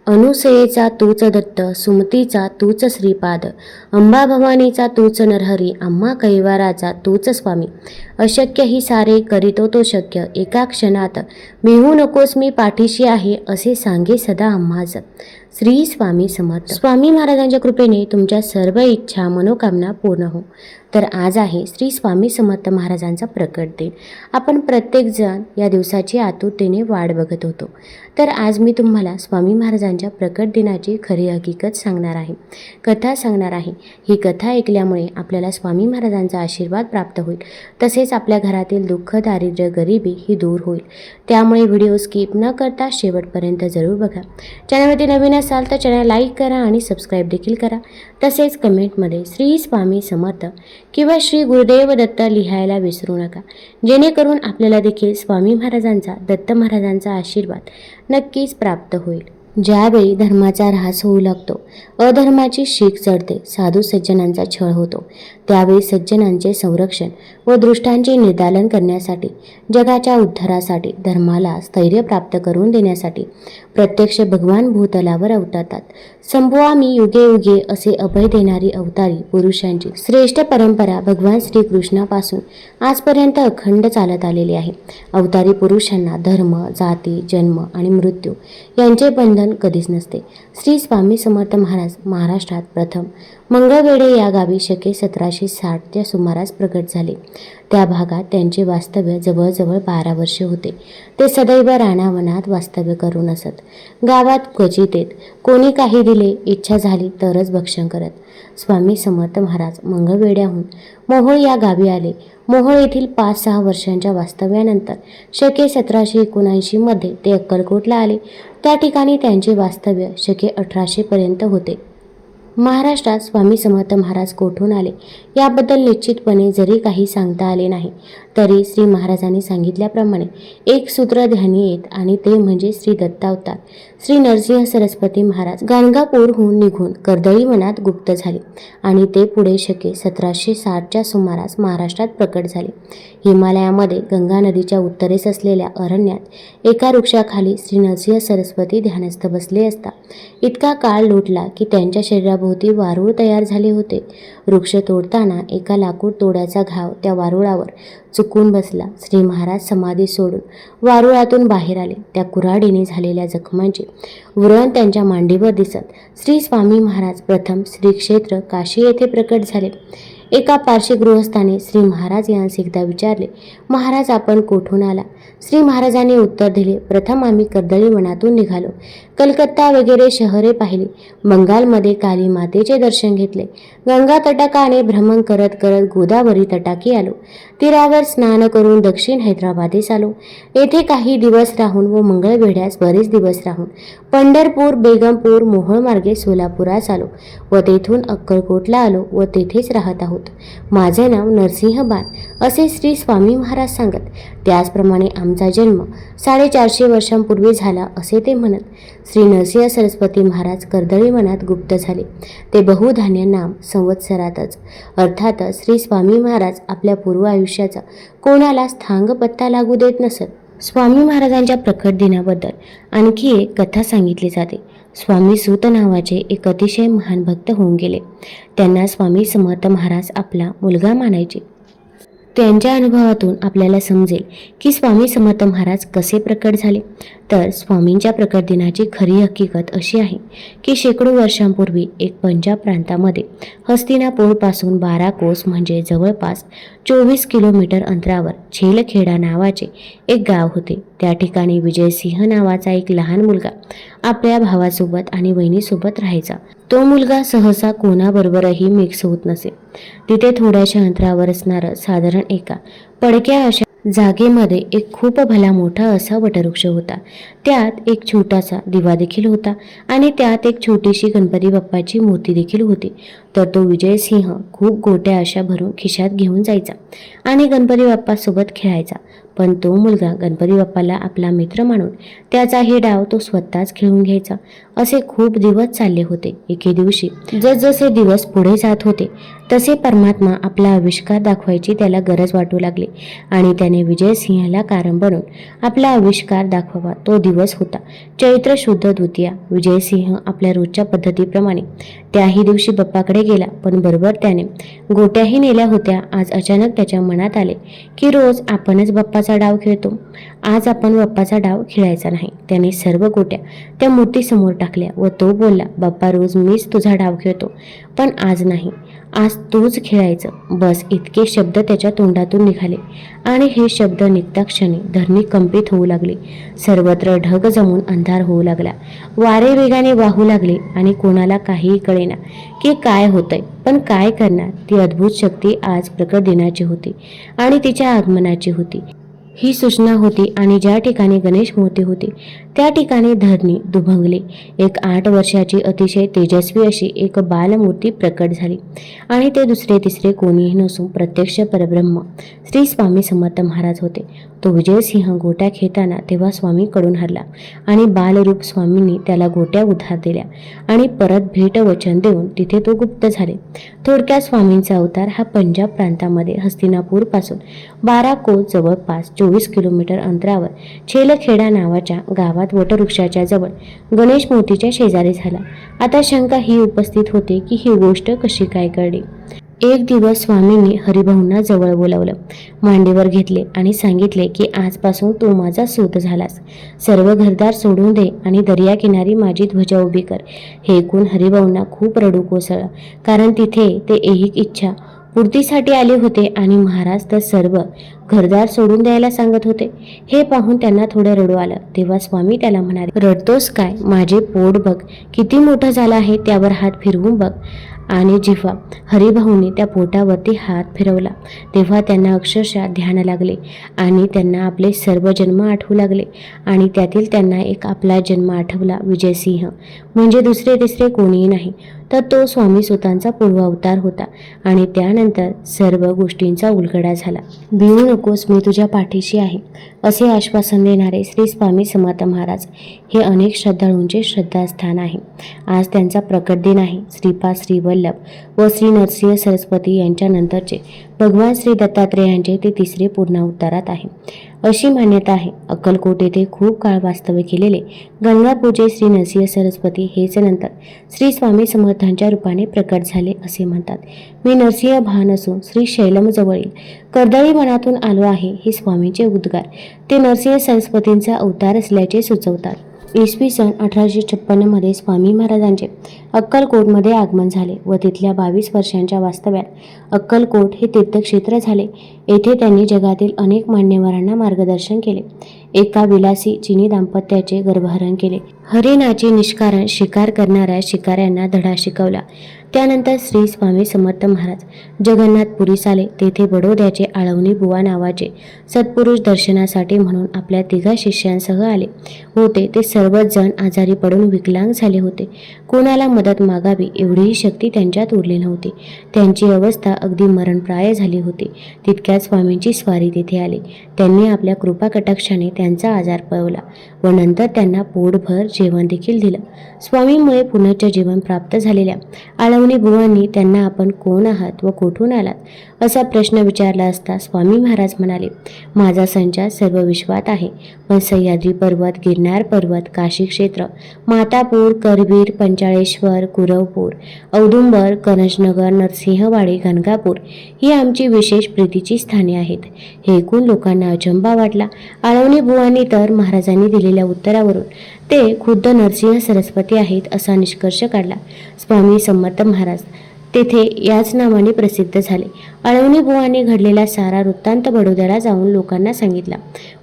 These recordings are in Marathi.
अनुसयेचा तूच दत्त, सुमतीचा तूच श्रीपाद, अंबा भवानीचा तूच नरहरी, आम्हा कैवाराचा तूच स्वामी. अशक्य ही सारे करीतो तो शक्य, एका क्षणात मिळू नकोस मी पाठीशी आहे, असे सांगे सदा आम्हास. श्री स्वामी समर्थ. स्वामी महाराजांच्या कृपेने तुमच्या सर्व इच्छा मनोकामना पूर्ण हो. तर आज आहे श्री स्वामी समर्थ महाराजांचा प्रकट दिन. आपण प्रत्येकजण या दिवसाची आतुरतेने वाट बघत होतो. तर आज मी तुम्हाला स्वामी महाराजांच्या प्रकट दिनाची खरी हकीकत सांगणार आहे, कथा सांगणार आहे. ही कथा ऐकल्यामुळे आपल्याला स्वामी महाराजांचा आशीर्वाद प्राप्त होईल, तसेच आपल्या घरातील दुःख, दारिद्र्य, गरिबी ही दूर होईल. त्यामुळे व्हिडिओ स्किप न करता शेवटपर्यंत जरूर बघा. चॅनलमध्ये नवीन असाल तर चॅनल लाईक करा आणि सबस्क्राईब देखील करा. तसेच कमेंटमध्ये श्री स्वामी समर्थ किंवा श्री गुरुदेव दत्त लिहायला विसरू नका, जेणेकरून आपल्याला देखील स्वामी महाराजांचा, दत्त महाराजांचा आशीर्वाद नक्कीच प्राप्त होईल. ज्यावेळी धर्माचा ऱ्हास होऊ लागतो, अधर्माची शीख चढते, साधू सज्जनांचा छळ होतो, त्यावेळी सज्जनांचे संरक्षण व दुष्टांचे निर्दालन करण्यासाठी, जगाच्या उद्धारासाठी, धर्माला स्थैर्य प्राप्त करून देण्यासाठी प्रत्यक्ष भगवान भूतलावर अवतरतात. संभवा मी युगे युगे असे अभय देणारी अवतारी पुरुषांची श्रेष्ठ परंपरा भगवान श्रीकृष्णापासून आजपर्यंत अखंड चालत आलेली आहे. अवतारी पुरुषांना धर्म, जाती, जन्म आणि मृत्यू यांचे बंधन कधीच नसते. श्री स्वामी समर्थ महाराज महाराष्ट्रात प्रथम मंगळवेढे या गावी शके 1760च्या सुमारास प्रकट झाले. त्या भागात त्यांचे वास्तव्य जवळजवळ 12 वर्षे होते. ते सदैव रानावनात वास्तव्य करून असत. गावात क्वचित येत. कोणी काही दिले, इच्छा झाली तरच भक्षण करत. स्वामी समर्थ महाराज मंगळवेढ्याहून मोहोळ या गावी आले. मोहोळ येथील 5-6 वर्षांच्या वास्तव्यानंतर शके 1779 मध्ये ते अक्कलकोटला आले. त्या ठिकाणी त्यांचे वास्तव्य शके 1800 पर्यंत होते. महाराष्ट्रात स्वामी समर्थ महाराज कोठून आले याबद्दल निश्चितपणे जरी काही सांगता आले नाही, तरी श्री महाराजांनी सांगितल्याप्रमाणे एक सूत्र ध्यानी येत, आणि ते म्हणजे श्री दत्तावतार श्री नरसिंह सरस्वती महाराज गाणगापूरहून निघून कर्दळी वनात गुप्त झाले आणि ते पुढे शके 1760च्या सुमारास महाराष्ट्रात प्रकट झाले. हिमालयामध्ये गंगा नदीच्या उत्तरेस असलेल्या अरण्यात एका वृक्षाखाली श्री नरसिंह सरस्वती ध्यानस्थ बसले असता इतका काळ लोटला की त्यांच्या शरीराभोवती वारूळ तयार झाले होते. वृक्ष तोडताना एका लाकूड तोड्याचा घाव त्या वारुळावर चुकून बसला. श्री महाराज समाधी सोडून वारुळातून बाहेर आले. त्या कुऱ्हाडीने झालेल्या जखमांचे व्रण त्यांच्या मांडीवर दिसत श्री स्वामी महाराज प्रथम श्री क्षेत्र काशी येथे प्रकट झाले. एका पारशी गृहस्थाने श्री महाराज यांस एकदा विचारले, महाराज आपण कोठून आला? श्री महाराजांनी उत्तर दिले, प्रथम आम्ही कर्दळी वनातून निघालो. कलकत्ता वगैरे शहरे पाहिली. बंगालमध्ये काली मातेचे दर्शन घेतले. गंगा तटाकाने भ्रमण करत करत गोदावरी तटाकी आलो. तीरावर स्नान करून दक्षिण हैदराबादेस आलो. येथे काही दिवस राहून व मंगळवेढ्यास बरेच दिवस राहून पंढरपूर, बेगमपूर, मोहोळ मार्गे सोलापुरास आलो व तेथून अक्कलकोटला आलो व तेथेच राहत आहोत. माझे नाव नरसिंहबान असे श्री स्वामी महाराज सांगत. त्याचप्रमाणे आमचा जन्म 450 वर्षांपूर्वी झाला असे ते म्हणत. श्री नरसिंह सरस्वती महाराज कर्दळी वनात गुप्त झाले. ते बहुधान्य नाम संवत्सरातच, अर्थातच श्री स्वामी महाराज आपल्या पूर्व आयुष्याचा कोणालाच थांग पत्ता लागू देत नसत. स्वामी महाराजांच्या प्रकट दिनाबद्दल आणखी एक कथा सांगितली जाते. स्वामी सूत नावाचे एक अतिशय महान भक्त होऊन गेले. त्यांना स्वामी समर्थ महाराज आपला मुलगा मानायचे. त्यांच्या अनुभवातून आपल्याला समजेल की स्वामी समर्थ महाराज कसे प्रकट झाले. तर स्वामींच्या प्रकट दिनाची खरी हकीकत अशी आहे की शेकडो वर्षांपूर्वी एक पंजाब प्रांतामध्ये हस्तिनापूरपासून 12 कोस म्हणजे जवळपास 24 किलोमीटर अंतरावर छेलखेडा नावाचे एक गाव होते. त्या ठिकाणी विजयसिंह नावाचा एक लहान मुलगा आपल्या भावासोबत आणि वहिनीसोबत राहायचा. तो मुलगा सहसा कोणाबरोबरही मिक्स होत नसे. तिथे थोड्याशा अंतरावर असणारं साधारण एका पडक्या अशा जागेमध्ये एक खूप भला मोठा असा वटवृक्ष होता. त्यात एक छोटासा दिवा देखील होता आणि त्यात एक छोटीशी गणपती बाप्पाची मूर्ती देखील होती. तर तो विजयसिंह खूप गोट्या अशा भरून खिशात घेऊन जायचा आणि गणपती बाप्पासोबत खेळायचा. पण तो मुलगा गणपती बाप्पाला आपला मित्र मानून त्याचाही डाव तो स्वतःच खेळून घ्यायचा. असे खूप दिवस चालले होते. एके दिवशी जसजसे दिवस पुढे जात होते तसे परमात्मा आपला आविष्कार दाखवायची त्याला गरज वाटू लागली आणि त्याने विजयसिंहाला कारण बनून आपला आविष्कार दाखवावा. तो दिवस होता चैत्र शुद्ध द्वितीया. विजयसिंह आपल्या रोजच्या पद्धतीप्रमाणे त्याही दिवशी बाप्पाकडे गेला, पण बरोबर त्याने गोट्याही नेल्या होत्या. आज अचानक त्याच्या मनात आले की रोज आपणच बाप्पाचा डाव खेळतो, आज आपण बाप्पाचा डाव खेळायचा नाही. त्याने सर्व गोट्या त्या मूर्तीसमोर टाकल्या व तो बोलला, बाप्पा रोज मीच तुझा डाव खेळतो, पण आज नाही, आज तूच खेळायचं. बस इतके शब्द त्याच्या तोंडातून निघाले आणि हे शब्द निघता क्षणी धरणी कंपित होऊ लागली. सर्वत्र ढग जमून अंधार होऊ लागला. वारे वेगाने वाहू लागले आणि कोणाला काहीही कळेना की काय होतंय. पण काय करणार, ती अद्भुत शक्ती आज प्रकट दिनाची होती आणि तिच्या आगमनाची होती ही सूचना होती. आणि ज्या ठिकाणी गणेश मूर्ती होती त्या ठिकाणी धरणी दुभंगली. एक 8 वर्षाची अतिशय तेजस्वी अशी एक बालमूर्ती प्रकट झाली आणि ते दुसरे तिसरे कोणीही नसून प्रत्यक्ष परब्रह्म श्री स्वामी समर्थ महाराज होते. तो विजयसिंह गोट्या खेळताना तेव्हा स्वामीकडून हरला आणि बालरूप स्वामींनी त्याला गोट्या उधार दिल्या आणि परत भेट वचन देऊन तिथे तो गुप्त झाले. थोडक्यात स्वामींचा अवतार हा पंजाब प्रांतामध्ये हस्तिनापूर पासून 12 कोस जवळपास 24 किलोमीटर अंतरावर छेलखेडा नावाच्या गावात वटवृक्षाच्या जवळ गणेश मूर्तीच्या शेजारी झाला. आता शंका ही उपस्थित होते की ही गोष्ट कशी काय घडली. एक दिवस स्वामींनी हरिभाऊंना जवळ बोलावलं, मांडीवर घेतले आणि सांगितले की आजपासून तू माझा सूत झालास. सर्व घरदार सोडून दे आणि दर्याकिनारी माझी ध्वजा उभी कर. हे ऐकून हरिभाऊंना खूप रडू कोसळलं, कारण तिथे ते एक इच्छा पूर्तीसाठी आले होते आणि महाराज तर सर्व घरदार सोडून द्यायला सांगत होते. हे पाहून त्यांना थोडं रडू आलं. तेव्हा स्वामी त्याला म्हणाले, रडतोस काय, माझे पोट बघ किती मोठं झालं आहे, त्यावर हात फिरवून बघ. आणि जेव्हा हरिभाऊंनी त्या पोटावरती हात फिरवला तेव्हा त्यांना अक्षरशः ध्यान लागले आणि त्यांना आपले सर्व जन्म आठवू लागले आणि त्यातील त्यांना एक आपला जन्म आठवला, विजयसिंह. म्हणजे दुसरे तिसरे कोणीही नाही तर तो स्वामी सुतांचा पूर्वावतार होता. आणि त्यानंतर सर्व गोष्टींचा उलगडा झाला. भिवू नकोस, मी तुझ्या पाठीशी आहे, असे आश्वासन देणारे श्री स्वामी समर्थ महाराज हे अनेक श्रद्धाळूंचे श्रद्धास्थान आहे. आज त्यांचा प्रकट दिन आहे. श्रीपाद श्री वल्लभ व श्री नरसिंह सरस्वती यांच्यानंतरचे भगवान श्री दत्तात्रेयांचे ते तिसरे पूर्णावतारात आहे अशी मान्यता आहे. अक्कलकोट येथे खूप काळ वास्तव्य केलेले गंगापूरचे श्री नरसिंह सरस्वती हेच नंतर श्री स्वामी समर्थांच्या रूपाने प्रकट झाले असे म्हणतात. मी नरसिंह भान असून श्री शैलमजवळील कर्दळी वनातून आलो आहे, हे स्वामींचे उद्गार ते नरसिंह सरस्वतींचा अवतार असल्याचे सुचवतात. इसवी सन 1856 मध्ये स्वामी महाराजांचे अक्कलकोटमध्ये आगमन झाले व तिथल्या 22 वर्षांच्या वास्तव्यात अक्कलकोट हे तीर्थक्षेत्र झाले. येथे त्यांनी जगातील अनेक मान्यवरांना मार्गदर्शन केले. एका विलासी चिनी दाम्पत्याचे गर्भहरण केले. हरिणाची निष्कारण शिकार करणाऱ्या शिकाऱ्यांना धडा शिकवला. त्यानंतर श्री स्वामी समर्थ महाराज जगन्नाथपुरीस आले. तेथे बडोद्याचे आळवणी बुवा नावाचे सत्पुरुष दर्शनासाठी म्हणून आपल्या 3 शिष्यांसह आले होते. ते सर्वच जण आजारी पडून विकलांग झाले होते. कोणाला मदत मागावी एवढीही शक्ती त्यांच्यात उरली नव्हती. त्यांची अवस्था अगदी मरणप्राय झाली होती. तितक्यात स्वामींची स्वारी तिथे आली. त्यांनी आपल्या कृपा कटाक्षाने त्यांचा आजार पळवला व नंतर त्यांना पोटभर जेवण देखील दिलं. स्वामींमुळे पुनश्च जीवन प्राप्त झालेल्या आळवणी बुवांनी त्यांना आपण कोण आहात व कुठून आलात असा प्रश्न विचारला असता स्वामी महाराज म्हणाले, माझा संचार सर्व विश्वात आहे, पण सह्याद्री पर्वत, गिरनार पर्वत, काशी क्षेत्र, मातापूर, करवीर, पंचाळेश्वर, कुरवपूर, औदुंबर, कनशनगर, नरसिंहवाडी, गणगापूर ही आमची विशेष प्रीतीची स्थाने आहेत. हे ऐकून लोकांना अचंबा वाटला. आळवणी बुवांनी तर महाराजांनी दिलेल्या उत्तरावरून ते खुद्द नरसिंह सरस्वती आहेत असा निष्कर्ष काढला. स्वामी समर्थ महाराज तेथे याच नावाने प्रसिद्ध झाले. आळवणी बुवांनी घडलेला सारा वृत्तांत बडोद्याला जाऊन लोकांना सांगितला.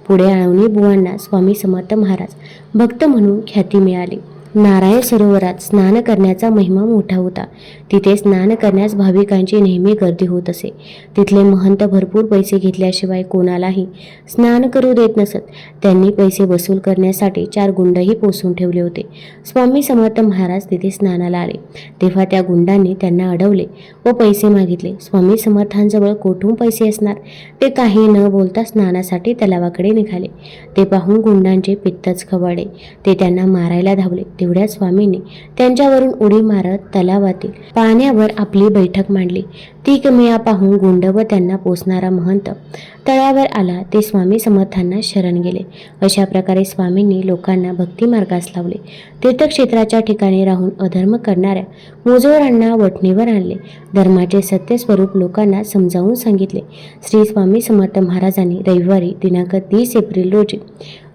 पुढे आळवणी बुवांना स्वामी समर्थ महाराज भक्त म्हणून ख्याती मिळाली. नारायण सरोवरात स्नान करण्याचा महिमा मोठा होता. तिथे स्नान करण्यास भाविकांची नेहमी गर्दी होत असे. तिथले महंत भरपूर पैसे घेतल्याशिवाय कोणालाही स्नान करू देत नसत. त्यांनी पैसे वसूल करण्यासाठी 4 गुंडही पोसून ठेवले होते. स्वामी समर्थ महाराज तिथे स्नानाला आले तेव्हा त्या गुंडांनी त्यांना अडवले व पैसे मागितले. स्वामी समर्थांजवळ कोठून पैसे असणार? ते काही न बोलता स्नानासाठी तलावाकडे निघाले. ते पाहून गुंडांचे पित्तच खवळले. ते त्यांना मारायला धावले. तेवढ्यात स्वामींनी त्यांच्यावरून उडी मारत तलावातील पाण्यावर आपली बैठक मांडली. ती किमया पाहून गुंड व त्यांना पोसणारा महंत तळावर आला. ते स्वामी समर्थांना शरण गेले. अशा प्रकारे स्वामींनी लोकांना भक्ती मार्गास लावले. तीर्थक्षेत्राच्या ठिकाणी राहून अधर्म करणाऱ्या मुजोरांना वठणीवर आणले. धर्माचे सत्य स्वरूप लोकांना समजावून सांगितले. श्री स्वामी समर्थ महाराजांनी रविवारी दिनांक 30 एप्रिल रोजी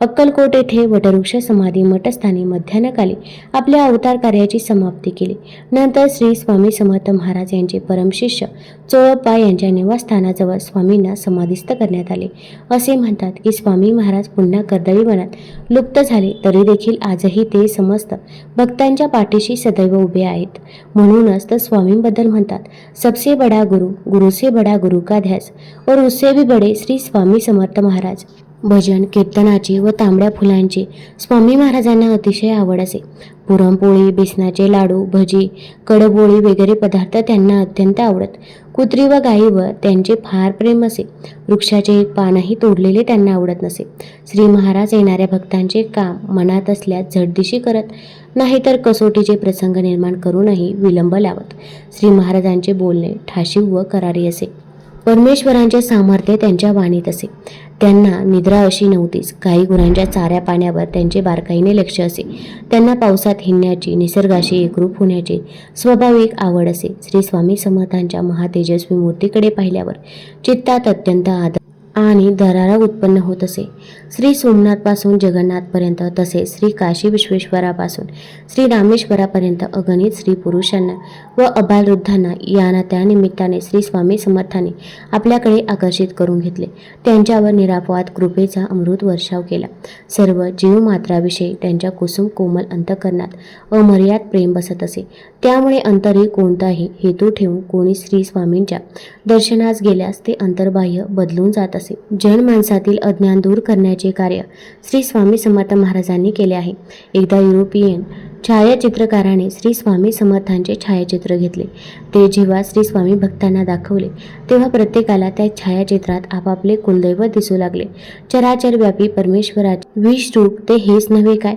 अक्कलकोट येथे वटवृक्ष समाधी मठस्थानी मध्यान्हकाली आपल्या अवतार कार्याची समाप्ती केली. नंतर श्री स्वामी समर्थ महाराज यांचे परमशिष्य चोळप्पा यांच्या निवासस्थानाजवळ स्वामींना समाधिस्थ करण्यात आले. असे म्हणतात की स्वामी महाराज पुन्हा कर्दळी वनात लुप्त झाले तरी देखील आजही ते समस्त भक्तांच्या पाठीशी सदैव उभे आहेत. म्हणूनच तर स्वामींबद्दल म्हणतात, सबसे बडा गुरु, गुरु से बडा गुरु का ध्यास और उससे भी बडे श्री स्वामी समर्थ महाराज. भजन कीर्तनाची व तांबड्या फुलांची स्वामी महाराजांना अतिशय आवड असे. पुरणपोळी, बेसनाचे लाडू, भजी, कडबोळी वगैरे पदार्थ त्यांना अत्यंत आवडत. कुत्री व गायीवर त्यांचे फार प्रेम असे. वृक्षाचे एक पानही तोडलेले त्यांना आवडत नसे. श्री महाराज येणाऱ्या भक्तांचे काम मनात असल्यास झटदिशी करत, नाहीतर कसोटीचे प्रसंग निर्माण करूनही विलंब लावत. श्री महाराजांचे बोलणे ठाशीव व करारी असे. परमेश्वरांचे सामर्थ्य त्यांच्या वाणीत असे. त्यांना निद्रा अशी नव्हतीच. काही गुरांच्या चाऱ्या पाण्यावर त्यांचे बारकाईने लक्ष असे. त्यांना पावसात हिंडण्याची, निसर्गाशी एकरूप होण्याची स्वाभाविक आवड असे. श्री स्वामी समर्थांच्या महातेजस्वी मूर्तीकडे पाहिल्यावर चित्तात अत्यंत आदर आणि दरारा उत्पन्न होत असे. श्री सोमनाथपासून जगन्नाथपर्यंत, तसेच श्री काशी विश्वेश्वरापासून श्री रामेश्वरापर्यंत अगणित स्त्री पुरुषांना व अबालवृद्धांना यांना त्या निमित्ताने श्री स्वामी समर्थांनी आपल्याकडे आकर्षित करून घेतले. त्यांच्यावर निरापवाद कृपेचा अमृत वर्षाव केला. सर्व जीवमात्राविषयी त्यांच्या कुसुम कोमल अंतःकरणात अमर्याद प्रेम बसत असे. त्यामुळे अंतरी कोणताही हेतू ठेवून कोणी श्री स्वामींच्या दर्शनास गेल्यास ते अंतर्बाह्य बदलून जात असे. जनमानसातील अज्ञान दूर करण्याचे कार्य श्री स्वामी समर्थ महाराजांनी केले आहे. एकदा युरोपियन छायाचित्रकाराने श्री स्वामी समर्थांचे छायाचित्र घेतले. ते जेव्हा श्री स्वामी भक्तांना दाखवले तेव्हा प्रत्येकाला त्या छायाचित्रात आपापले कुलदैवत दिसू लागले. चराचर व्यापी परमेश्वराचे विश्वरूप ते हेच नव्हे काय?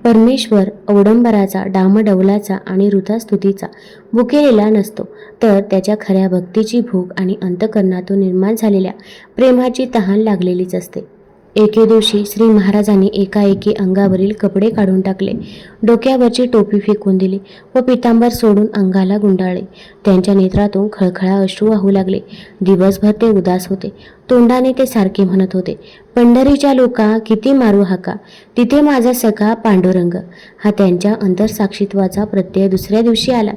परमेश्वर अवडंबराचा, डामडौलाचा आणि हृदयस्तुतीचा भुकेलेला नसतो, तर त्याच्या खऱ्या भक्तीची भूक आणि अंतःकरणातून निर्माण झालेल्या प्रेमाची तहान लागलेलीच असते. एके दिवशी श्री महाराजांनी एकाएकी अंगावरील कपडे काढून टाकले, डोक्यावरची टोपी फेकून दिली व पितांबर सोडून अंगाला गुंडाळले. त्यांच्या नेत्रातून खळखळा अश्रू वाहू लागले. दिवसभर ते उदास होते. तोंडाने ते सारखे म्हणत होते, पंढरीच्या लोका किती मारू हाका, तिथे माझा सखा पांडुरंग. हा त्यांच्या अंतरसाक्षित्वाचा प्रत्यय दुसऱ्या दिवशी आला.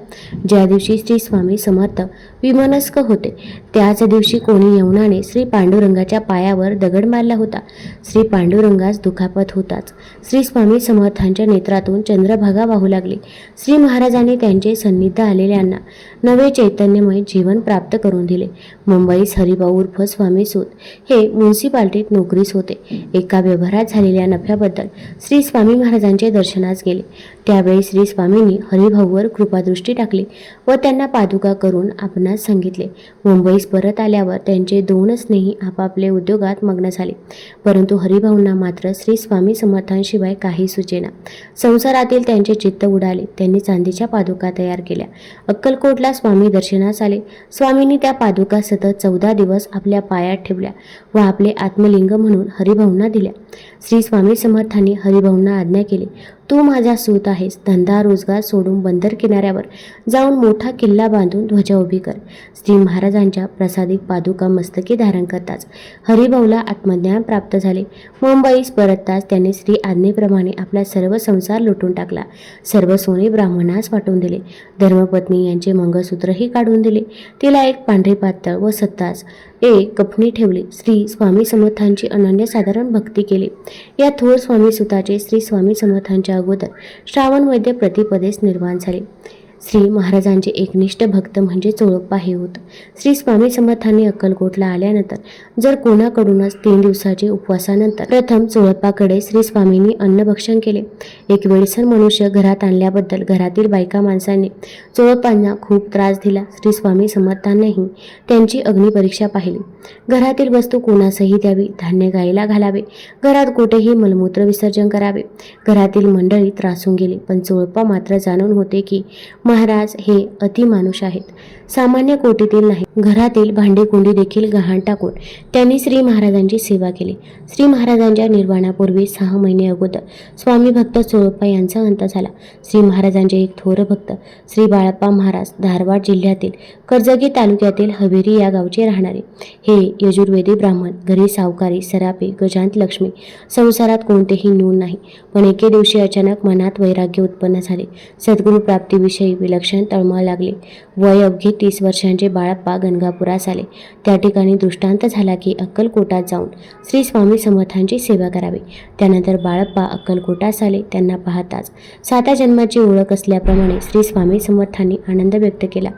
ज्या दिवशी श्री स्वामी समर्थ विमनस्क होते त्याच दिवशी कोणी यवनाने श्री पांडुरंगाच्या पायावर दगड मारला होता. श्री पांडुरंगास दुखापत होताच श्री स्वामी समर्थांच्या नेत्रातून चंद्रभागा वाहू लागली. श्री महाराजांनी त्यांचे सन्निध आलेल्यांना नवे चैतन्यमय जीवन प्राप्त करून दिले. मुंबईस हरिभाऊ उर्फ स्वामी सूत हे म्युन्सिपाल्टीत नोकरीस होते. एका व्यवहारात झालेल्या नफ्याबद्दल श्री स्वामी महाराजांचे दर्शनास गेले. त्यावेळी श्री स्वामींनी हरिभाऊवर कृपादृष्टी टाकली व त्यांना पादुका करून आपणास सांगितले. मुंबईस परत आल्यावर त्यांचे 2 स्नेही आपापले उद्योगात मग्न झाले. परंतु हरिभाऊंना मात्र श्री स्वामी समर्थांशिवाय काही सुचेना. संसारातील त्यांचे चित्त उडाले. त्यांनी चांदीच्या पादुका तयार केल्या. अक्कलकोटला स्वामी दर्शनास आले. स्वामींनी त्या पादुका सतत 14 दिवस आपल्या पायात ठेवल्या व आपले आत्मलिंग म्हणून हरिभाऊंना दिल्या. श्री स्वामी समर्थांनी हरिभाऊंना आज्ञा केली, तू माझा सूत आहेस. धंदा रोजगार सोडून बंदर किनाऱ्यावर जाऊन मोठा किल्ला बांधून ध्वजा उभी कर. श्री महाराजांच्या प्रसादिक पादुका मस्तकी धारण करताच हरिभाऊला आत्मज्ञान प्राप्त झाले. मुंबईस परतताच त्यांनी श्री आज्ञेप्रमाणे आपला सर्व संसार लुटून टाकला. सर्व सोने ब्राह्मणास वाटून दिले. धर्मपत्नी यांचे मंगळसूत्रही काढून दिले. तिला एक पांढरे पातळ व सत्तास एक कफनी ठेवली. श्री स्वामी समर्थांची अनन्यसाधारण भक्ती केली. या थोर स्वामी सुताचे श्री स्वामी समर्थांच्या अगोदर श्रावण वैद्य प्रतिपदेस निर्माण झाले. श्री महाराजांचे एकनिष्ठ भक्त म्हणजे चोळप्पा हे होत. श्री स्वामी समर्थांनी अक्कलकोटला आल्यानंतर जर कोणाकडूनच 3 दिवसाचे उपवासानंतर प्रथम चोळप्पाकडे श्री स्वामींनी अन्नभक्षण केले. एक वेळसर मनुष्य घरात आणल्याबद्दल घरातील बायका माणसांनी चोळप्पांना खूप त्रास दिला. श्री स्वामी समर्थांनीही त्यांची अग्निपरीक्षा पाहिली. घरातील वस्तू कोणासही द्यावी, धान्य गायीला घालावे, घरात कुठेही मलमूत्र विसर्जन करावे. घरातील मंडळी त्रासून गेली, पण चोळप्पा मात्र जाणून होते की महाराज हे अतिमानुष आहेत, सामान्य कोटीतील नाही. घरातील भांडेकुंडी देखील गहाण टाकून त्यांनी श्री महाराजांची सेवा केली. श्री महाराजांच्या निर्वाणापूर्वी 6 महिने अगोदर स्वामी भक्त चोळप्पा यांचा अंत झाला. श्री महाराजांचे एक थोर भक्त श्री बाळप्पा महाराज धारवाड जिल्ह्यातील कर्जगी तालुक्यातील हवेरी या गावचे राहणारे. हे यजुर्वेदी ब्राह्मण, घरी सावकारी, सरापे, गजांत लक्ष्मी, संसारात कोणतेही न्यून नाही. पण एके दिवशी अचानक मनात वैराग्य उत्पन्न झाले. सद्गुरू प्राप्तीविषयी विलक्षण तळमळ लागले. वय अवघे 30 वर्षांचे बाळप्पा गणगापुरास आले. त्या ठिकाणी दृष्टांत झाला की अक्कलकोटात जाऊन श्री स्वामी समर्थांची सेवा करावी. त्यानंतर बाळप्पा अक्कलकोटास आले. त्यांना पाहताच 7 जन्माची ओळख असल्याप्रमाणे श्री स्वामी समर्थांनी आनंद व्यक्त केला.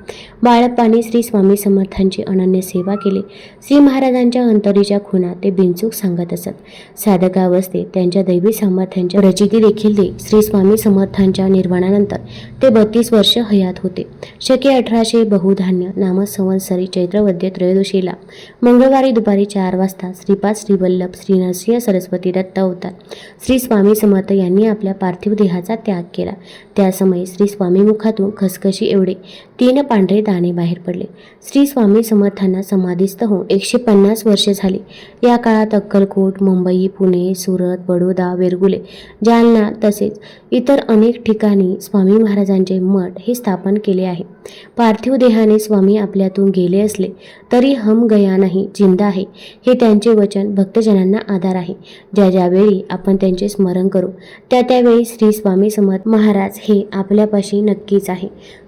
बाळप्पांनी श्री स्वामी समर्थांची अनन्य सेवा केली. श्री महाराजांच्या अंतरीच्या खुणा ते बिनचूक सांगत असत. साधकावस्थेत त्यांच्या दैवी सामर्थ्यांच्या प्रचिती देखील ते श्री स्वामी समर्थांच्या निर्वाणानंतर ते 32 वर्ष हयात होते. शके 1800 बहुधान्य नाम संवत्सरी चैत्रवद्य त्रयोदशीला मंगळवारी दुपारी 4 वाजता श्रीपाद श्रीवल्लभ श्री नरसिंह सरस्वती दत्त अवतार श्री स्वामी समर्थ यांनी आपल्या पार्थिव देहाचा त्याग केला. त्या समयी श्री स्वामी मुखातून खसखशी एवढे 3 पांढरे दाणे बाहेर पडले. श्री स्वामी समर्थांना समाधीस्थ होऊन 150 वर्षे झाली. या काळात अक्कलकोट, मुंबई, पुणे, सुरत, बडोदा, वेरगुले, जालना तसेच इतर अनेक ठिकाणी स्वामी महाराजांचे मठ हे स्थापन केले आहे. पार्थिव देहाने स्वामी आपल्यातून गेले असले तरी हम गया नाही, जिंदा आहे हे त्यांचे वचन भक्तजनांना आधार आहे. ज्या ज्यावेळी आपण त्यांचे स्मरण करू त्या त्यावेळी श्री स्वामी समर्थ महाराज हे आपल्यापाशी नक्कीच आहे.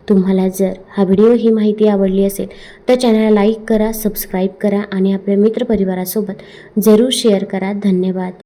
तुम्हाला जर हा व्हिडिओ ही माहिती आवडली असेल तर चॅनलला लाईक करा, सबस्क्राईब करा आणि आपल्या मित्रपरिवारासोबत जरूर शेअर करा. धन्यवाद.